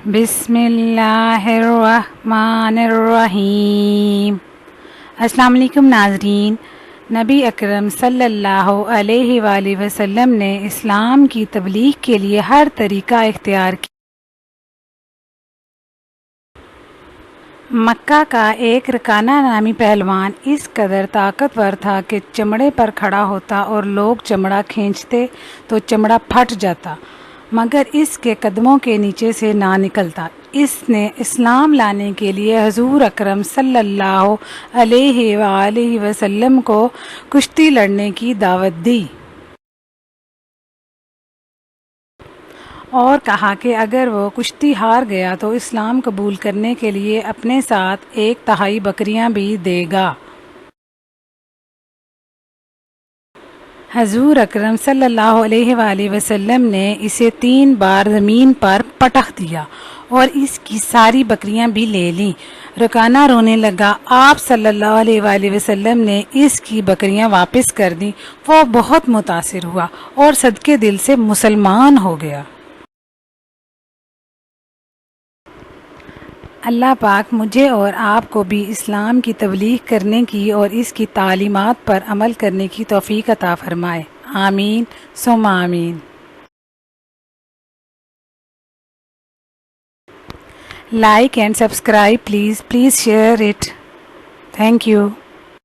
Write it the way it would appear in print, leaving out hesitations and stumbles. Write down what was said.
بسم اللہ الرحمن الرحیم۔ السلام علیکم ناظرین، نبی اکرم صلی اللہ علیہ وآلہ وسلم نے اسلام کی تبلیغ کے لیے ہر طریقہ اختیار کیا۔ مکہ کا ایک رکانہ نامی پہلوان اس قدر طاقتور تھا کہ چمڑے پر کھڑا ہوتا اور لوگ چمڑا کھینچتے تو چمڑا پھٹ جاتا، مگر اس کے قدموں کے نیچے سے نہ نکلتا۔ اس نے اسلام لانے کے لیے حضور اکرم صلی اللہ علیہ وآلہ وسلم کو کشتی لڑنے کی دعوت دی اور کہا کہ اگر وہ کشتی ہار گیا تو اسلام قبول کرنے کے لیے اپنے ساتھ 1/3 بکریاں بھی دے گا۔ حضور اکرم صلی اللہ علیہ وآلہ وسلم نے اسے 3 بار زمین پر پٹخ دیا اور اس کی ساری بکریاں بھی لے لیں۔ رکانہ رونے لگا۔ آپ صلی اللہ علیہ وآلہ وسلم نے اس کی بکریاں واپس کر دیں۔ وہ بہت متاثر ہوا اور صدقے دل سے مسلمان ہو گیا۔ اللہ پاک مجھے اور آپ کو بھی اسلام کی تبلیغ کرنے کی اور اس کی تعلیمات پر عمل کرنے کی توفیق عطا فرمائے، آمین ثم آمین۔ Like and subscribe, please share it. Thank you.